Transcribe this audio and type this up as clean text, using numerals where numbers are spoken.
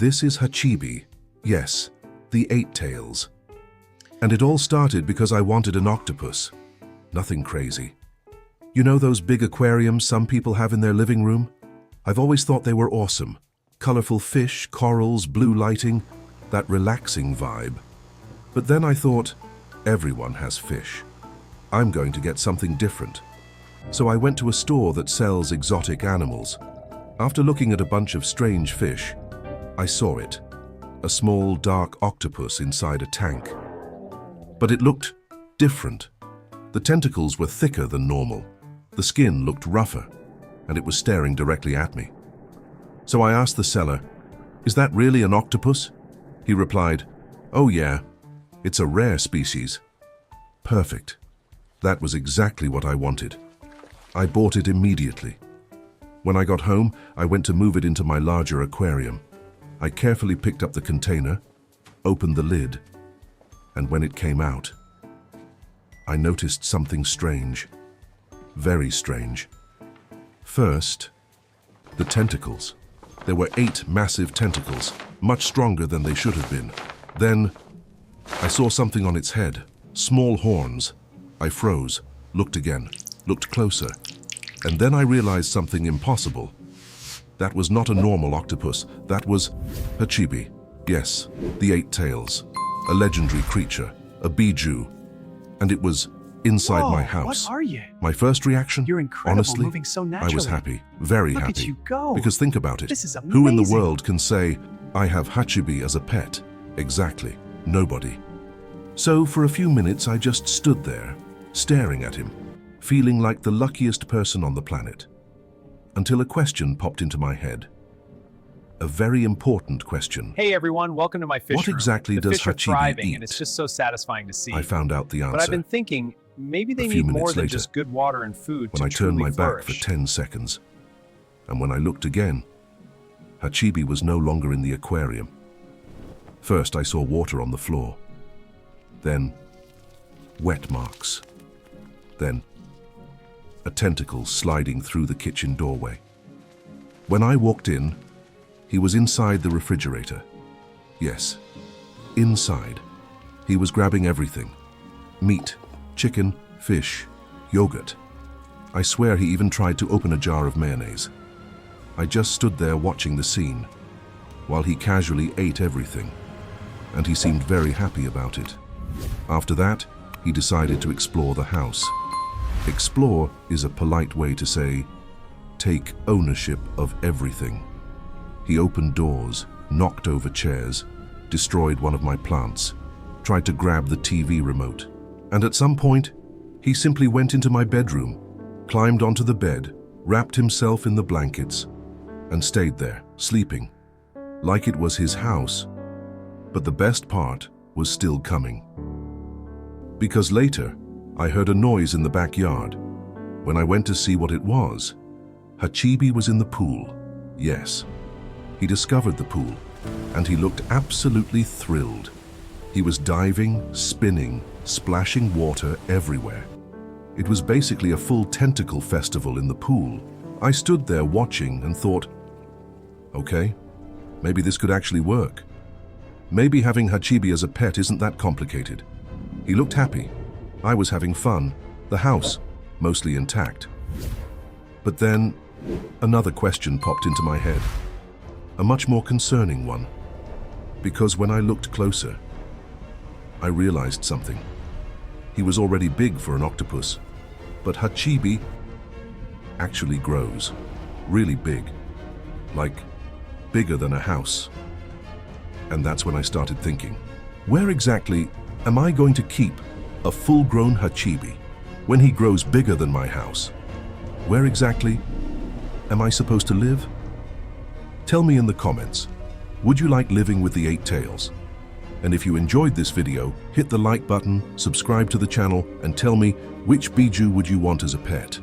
This is Hachibi. Yes, the 8 tails. And it all started because I wanted an octopus. Nothing crazy. You know those big aquariums some people have in their living room? I've always thought they were awesome. Colorful fish, corals, blue lighting, that relaxing vibe. But then I thought, everyone has fish. I'm going to get something different. So I went to a store that sells exotic animals. After looking at a bunch of strange fish, I saw it. A small, dark octopus inside a tank. But it looked different. The tentacles were thicker than normal. The skin looked rougher, and it was staring directly at me. So I asked the seller, "Is that really an octopus?" He replied, "Oh yeah, it's a rare species." Perfect. That was exactly what I wanted. I bought it immediately. When I got home, I went to move it into my larger aquarium. I carefully picked up the container, opened the lid, and when it came out, I noticed something strange. Very strange. First, the tentacles. There were 8 massive tentacles, much stronger than they should have been. Then, I saw something on its head, small horns. I froze, looked again, looked closer, and then I realized something impossible. That was not a normal octopus, that was Hachibi. Yes, the 8 tails, a legendary creature, a bijou, and it was inside my house. What are you? My first reaction, You're incredible, honestly, moving so I naturally. was happy, very Look happy. at you go. Because think about it, This is who in the amazing. world can say, "I have Hachibi as a pet"? Exactly, nobody. So for a few minutes I just stood there, staring at him, feeling like the luckiest person on the planet. Until a question popped into my head. A very important question. Hey everyone, welcome to my fish What room. exactly The does fish are Hachibi thriving, eat? and it's just so satisfying to see. I found out the answer. But I've been thinking, maybe they A few need more minutes than later, just good water and food when to I turned truly my back for flourish. 10 seconds. And when I looked again, Hachibi was no longer in the aquarium. First, I saw water on the floor. Then, wet marks. Then, a tentacle sliding through the kitchen doorway. When I walked in, he was inside the refrigerator. Yes, inside. He was grabbing everything. Meat, chicken, fish, yogurt. I swear he even tried to open a jar of mayonnaise. I just stood there watching the scene, while he casually ate everything, and he seemed very happy about it. After that, he decided to explore the house. Explore is a polite way to say, take ownership of everything. He opened doors, knocked over chairs, destroyed one of my plants, tried to grab the TV remote, and at some point, he simply went into my bedroom, climbed onto the bed, wrapped himself in the blankets, and stayed there, sleeping, like it was his house. But the best part was still coming. Because later, I heard a noise in the backyard. When I went to see what it was, Hachibi was in the pool. Yes, he discovered the pool, and he looked absolutely thrilled. He was diving, spinning, splashing water everywhere. It was basically a full tentacle festival in the pool. I stood there watching and thought, okay, maybe this could actually work. Maybe having Hachibi as a pet isn't that complicated. He looked happy. I was having fun. The house, mostly intact. But then, another question popped into my head. A much more concerning one. Because when I looked closer, I realized something. He was already big for an octopus, but Hachibi actually grows. Really big. Like, bigger than a house. And that's when I started thinking, where exactly am I going to keep a full-grown Hachibi when he grows bigger than my house? Where exactly am I supposed to live? Tell me in the comments, would you like living with the 8 tails? And if you enjoyed this video, hit the like button, subscribe to the channel, and tell me which bijou would you want as a pet.